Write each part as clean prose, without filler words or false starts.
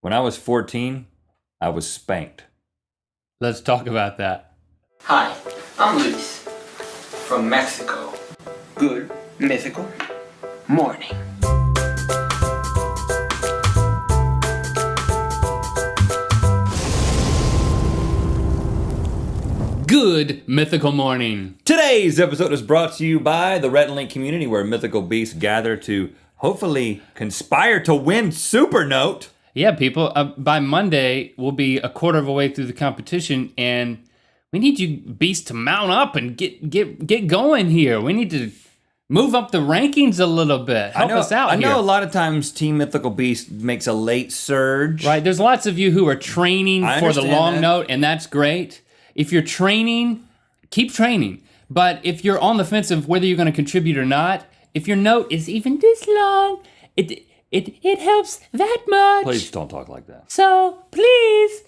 When I was 14, I was spanked. Let's talk about that. Hi, I'm Luis from Mexico. Good mythical morning. Good mythical morning. Today's episode is brought to you by the Rhett Link Kommunity, where mythical beasts gather to hopefully conspire to win Supernote. Yeah, people, by Monday, we'll be a quarter of a way through the competition, and we need you beasts to mount up and get going here. We need to move up the rankings a little bit. Help us out here. I know a lot of times Team Mythical Beast makes a late surge. Right, there's lots of you who are training for the long that. note, and that's great. If you're training, keep training. But if you're on the fence of whether you're going to contribute or not, if your note is even this long, it helps that much. Please don't talk like that. So please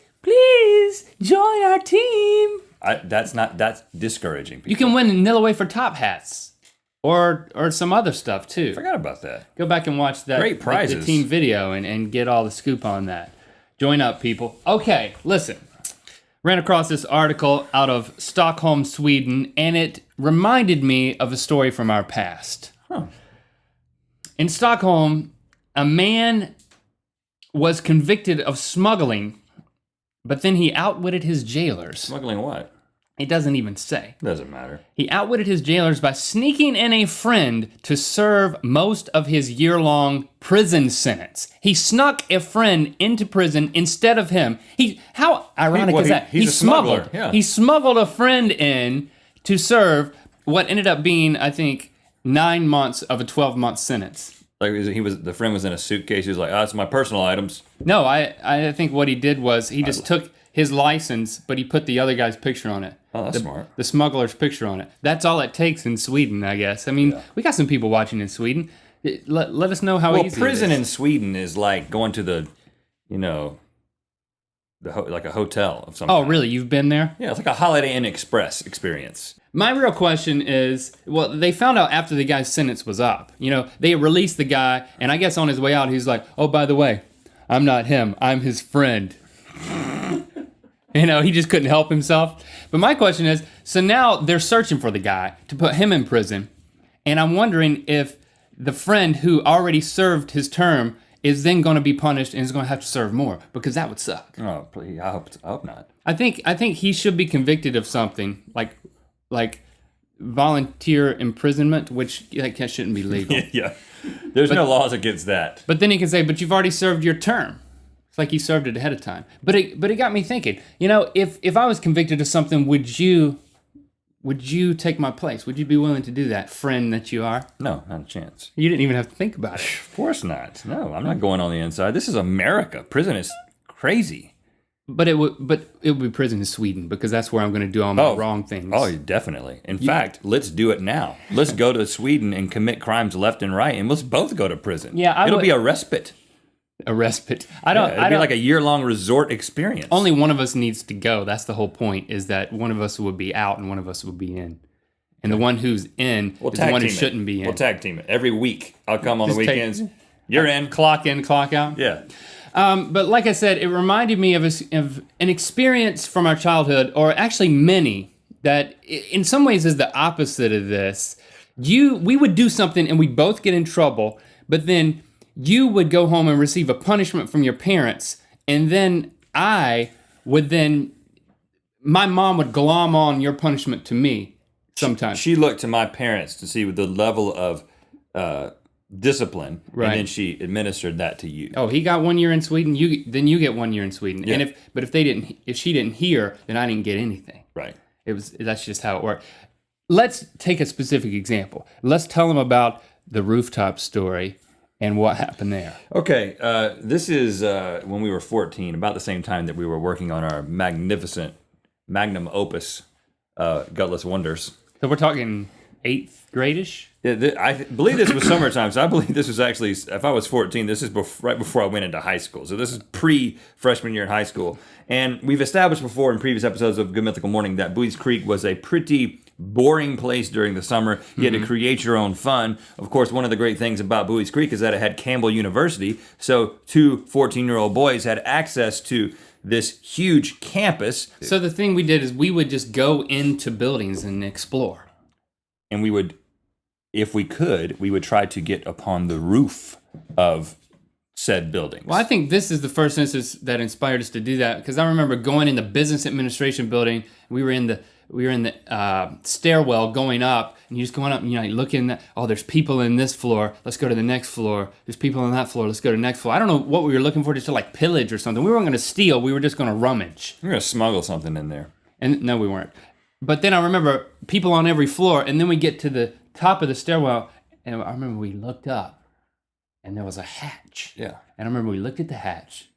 join our team. That's discouraging people. You can win a nil away for top hats, or some other stuff too. Forgot about that. Go back and watch that. Great prizes. The team video and get all the scoop on that. Join up, people. Okay, listen. Ran across this article out of Stockholm, Sweden, and it reminded me of a story from our past. Huh. In Stockholm, a man was convicted of smuggling, but then he outwitted his jailers. Smuggling what? It doesn't even say. Doesn't matter. He outwitted his jailers by sneaking in a friend to serve most of his year-long prison sentence. He snuck a friend into prison instead of him. How ironic is that? He's a smuggled. smuggler, yeah. He smuggled a friend in to serve what ended up being, I think, 9 months of a 12-month sentence. Like the friend was in a suitcase. He was like, "It's my personal items." No, I think what he did was he just took his license, but he put the other guy's picture on it. Oh, that's smart. The smuggler's picture on it. That's all it takes in Sweden, I guess. I mean, we got some people watching in Sweden. Let us know how easy prison it is. in Sweden is like going to like a hotel of some kind. Oh, really? You've been there? Yeah, it's like a Holiday Inn Express experience. My real question is, well, they found out after the guy's sentence was up. You know, they released the guy, and I guess on his way out, he's like, "Oh, by the way, I'm not him. I'm his friend." You know, he just couldn't help himself. But my question is, so now they're searching for the guy to put him in prison, and I'm wondering if the friend who already served his term is then going to be punished and is going to have to serve more, because that would suck. Oh, please, I hope not. I think he should be convicted of something like volunteer imprisonment, which that shouldn't be legal. Yeah, there's no laws against that. But then he can say, "But you've already served your term." It's like you served it ahead of time. But it got me thinking. You know, if I was convicted of something, would you take my place? Would you be willing to do that, friend that you are? No, not a chance. You didn't even have to think about it. Of course not. No, I'm not going on the inside. This is America. Prison is crazy. But it would be prison in Sweden, because that's where I'm going to do all my wrong things. Oh, definitely. In fact, let's do it now. Let's go to Sweden and commit crimes left and right, and let's both go to prison. Yeah, it'll be a respite. A respite. It'll be like a year-long resort experience. Only one of us needs to go. That's the whole point, is that one of us would be out and one of us would be in. And the one who's in is the one who shouldn't be in. We'll tag team it. Every week, I'll come on the weekends. You're in. Clock in, clock out. Yeah. But like I said, it reminded me of an experience from our childhood, or actually many, that in some ways is the opposite of this. We would do something and we'd both get in trouble, but then you would go home and receive a punishment from your parents, and then my mom would glom on your punishment to me sometimes. She looked to my parents to see the level of discipline, right, and then she administered that to you. Oh, he got 1 year in Sweden. Then you get 1 year in Sweden. Yeah. And if she didn't hear, then I didn't get anything. Right. That's just how it worked. Let's take a specific example. Let's tell them about the rooftop story and what happened there. Okay, this is when we were 14, about the same time that we were working on our magnificent magnum opus, Gutless Wonders. So we're talking 8th grade-ish? Yeah, I believe this was summertime, so I believe this was actually, if I was 14, this is right before I went into high school. So this is pre-freshman year in high school. And we've established before in previous episodes of Good Mythical Morning that Buies Creek was a pretty boring place during the summer. You had to create your own fun. Of course, one of the great things about Bowie's Creek is that it had Campbell University. So 2 14-year-old boys had access to this huge campus. So the thing we did is we would just go into buildings and explore. And we would, if we could, we would try to get upon the roof of said buildings. Well, I think this is the first instance that inspired us to do that, because I remember going in the business administration building. We were in the stairwell going up, and you're just going up, and you're looking at, oh, there's people in this floor. Let's go to the next floor. There's people on that floor. Let's go to the next floor. I don't know what we were looking for, just to like pillage or something. We weren't going to steal. We were just going to rummage. We were going to smuggle something in there. And no, we weren't. But then I remember people on every floor, and then we get to the top of the stairwell, and I remember we looked up. And there was a hatch. Yeah. And I remember we looked at the hatch.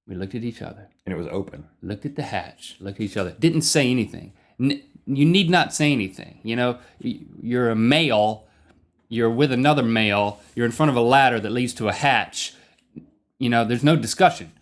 We looked at each other. And it was open. Looked at the hatch. Looked at each other. Didn't say anything. You need not say anything. You know, you're a male. You're with another male. You're in front of a ladder that leads to a hatch. You know, there's no discussion.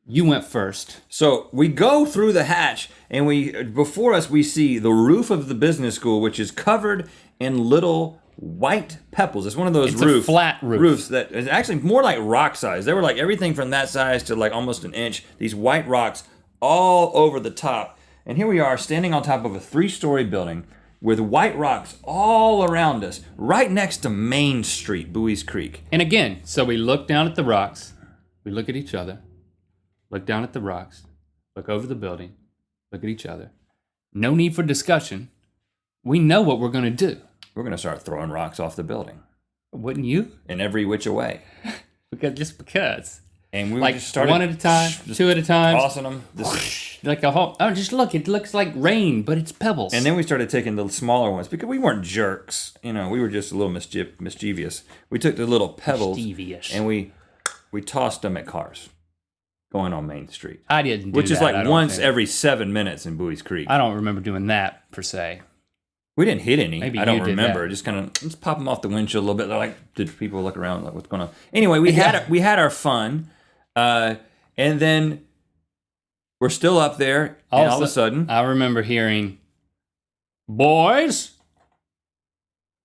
You went first. So we go through the hatch, and before us we see the roof of the business school, which is covered in little white pebbles. It's one of those a flat roof. roofs that is actually more like rock size. They were like everything from that size to like almost an inch. These white rocks all over the top. And here we are standing on top of a 3-story building with white rocks all around us, right next to Main Street, Bowie's Creek. And again, so we look down at the rocks. We look at each other. Look down at the rocks. Look over the building. Look at each other. No need for discussion. We know what we're going to do. We're going to start throwing rocks off the building. Wouldn't you? In every which way. Because. And we like just started one at a time, 2 at a time. Tossing them. Like a whole, oh, just look, it looks like rain, but it's pebbles. And then we started taking the smaller ones because we weren't jerks. You know, we were just a little mischievous. We took the little pebbles and we tossed them at cars going on Main Street. I didn't do Which is that, like once every 7 minutes in Bowie's Creek. I don't remember doing that, per se. We didn't hit any. Maybe I don't you did remember. that. Just kind of just pop them off the windshield a little bit. They're like, did people look around like what's going on? Anyway, we had our fun, and then we're still up there, and all of a sudden, I remember hearing, "Boys."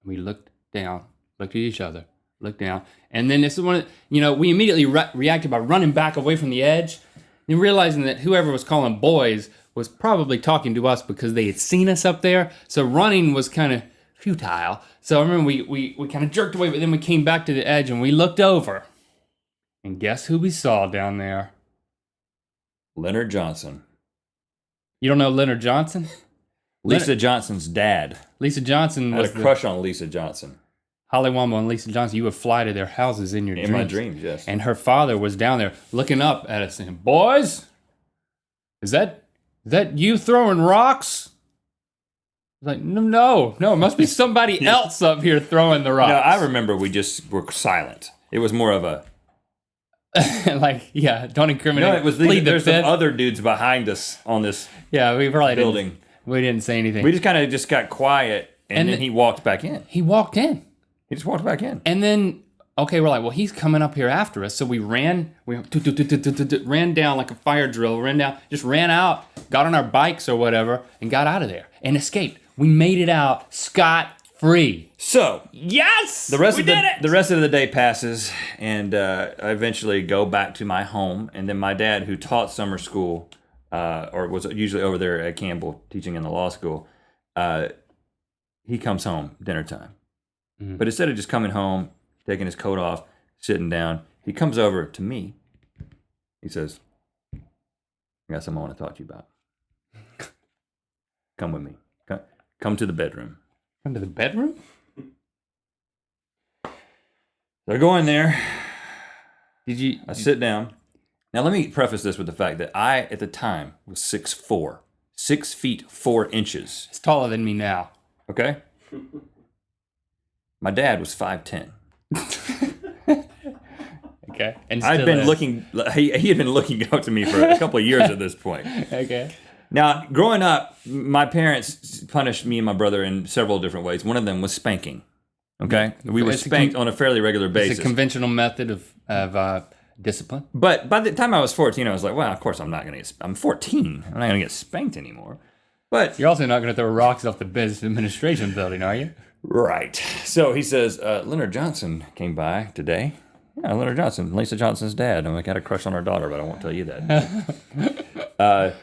We looked down, looked at each other, looked down, and then this is one. We immediately reacted by running back away from the edge, and realizing that whoever was calling boys was probably talking to us because they had seen us up there. So running was kind of futile. So I remember we kind of jerked away, but then we came back to the edge and we looked over. And guess who we saw down there? Leonard Johnson. You don't know Leonard Johnson? Lisa Johnson's dad. Lisa Johnson I was had a crush on Lisa Johnson. Holly Womble and Lisa Johnson. You would fly to their houses in your dreams. In my dreams, yes. And her father was down there looking up at us saying, "Boys, is that you throwing rocks?" I was like, no, it must be somebody else up here throwing the rocks. No, I remember we just were silent. It was more of a... don't incriminate. No, it was there's some other dudes behind us on this we probably building. We didn't say anything. We just kind of got quiet, and then he walked back in. He walked in. He just walked back in. And then, okay, we're like, well, he's coming up here after us. So we ran down like a fire drill, ran out, got on our bikes or whatever, and got out of there and escaped. We made it out scot-free. So, yes! The rest of the day passes, and I eventually go back to my home, and then my dad, who taught summer school, or was usually over there at Campbell teaching in the law school, he comes home dinner time. Mm-hmm. But instead of just coming home, taking his coat off, sitting down, he comes over to me. He says, "I got something I want to talk to you about. Come with me. Come to the bedroom." Come to the bedroom? So I go in there. I sit down. Now let me preface this with the fact that I, at the time, was 6'4", 6 feet 4 inches. It's taller than me now. Okay? My dad was 5'10". Okay. And he had been looking up to me for a couple of years at this point. Okay. Now, growing up, my parents punished me and my brother in several different ways. One of them was spanking. Okay? We were spanked on a fairly regular basis. It's a conventional method of discipline. But by the time I was 14, I was like, well, of course I'm 14. I'm not going to get spanked anymore. But You're also not going to throw rocks off the business administration building, are you? right. So he says, Leonard Johnson came by today. Yeah, Leonard Johnson, Lisa Johnson's dad. I got a crush on her daughter, but I won't tell you that.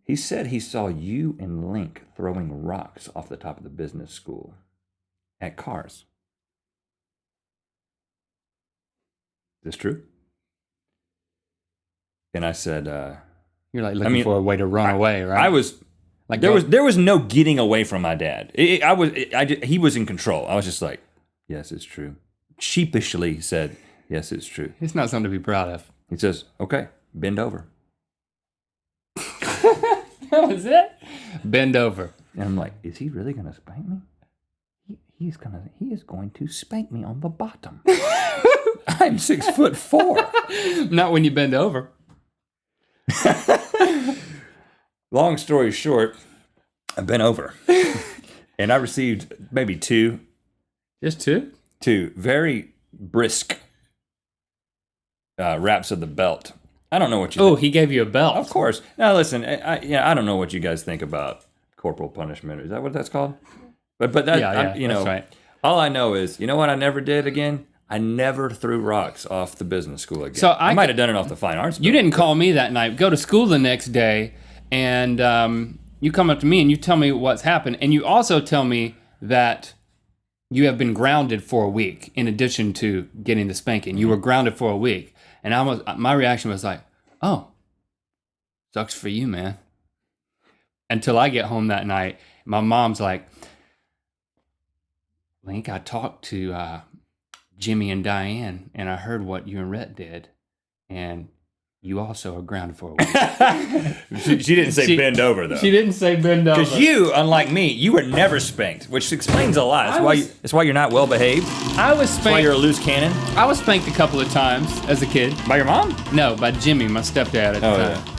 He said he saw you and Link throwing rocks off the top of the business school at cars. Is this true? And I said, You're like looking for a way to run away, right? I was like there was no getting away from my dad. He was in control. I was just like, yes, it's true. Sheepishly said, yes, it's true. It's not something to be proud of. He says, okay, bend over. That was it? Bend over. And I'm like, is he really going to spank me? He is going to spank me on the bottom. I'm 6'4". Not when you bend over. Long story short, I bent over. And I received maybe two Just two? very brisk wraps of the belt. I don't know what you Oh, think. he gave you a belt. Of course. Now listen, I don't know what you guys think about corporal punishment. Is that what that's called? But that that's right. all I know is, you know what I never did again? I never threw rocks off the business school again. So I might have done it off the fine arts. You didn't call me that night. Go to school the next day, and you come up to me and you tell me what's happened, and you also tell me that you have been grounded for a week in addition to getting the spanking. You were grounded for a week, and my reaction was like, "Oh, sucks for you, man." Until I get home that night, my mom's like, "Link, I talked to Jimmy and Diane, and I heard what you and Rhett did, and you also are grounded for a week." She didn't say bend over though. She didn't say bend over. Because you, unlike me, you were never spanked, which explains a lot. It's why you're not well behaved. I was That's why spanked. you're a loose cannon. I was spanked a couple of times as a kid. By your mom? No, by Jimmy, my stepdad at the Oh, time.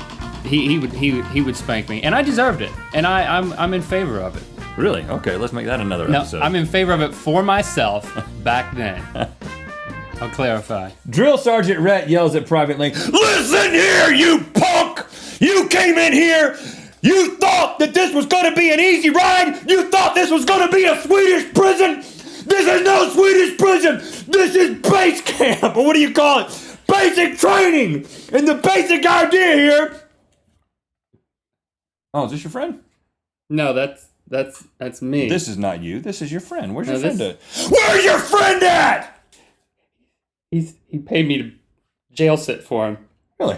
He would spank me, and I deserved it, and I'm in favor of it. Really? Okay, let's make that another No, episode. I'm in favor of it for myself back then. I'll clarify. Drill Sergeant Rhett yells at Private Link, "Listen here, you punk! You came in here, you thought that this was gonna be an easy ride? You thought this was gonna be a Swedish prison? This is no Swedish prison! This is base camp, or what do you call it? Basic training! And the basic idea here..." Oh, is this your friend? No, that's me. This is not you. This is your friend. Where's your No, friend at? Where's your friend at? He paid me to jail sit for him. Really?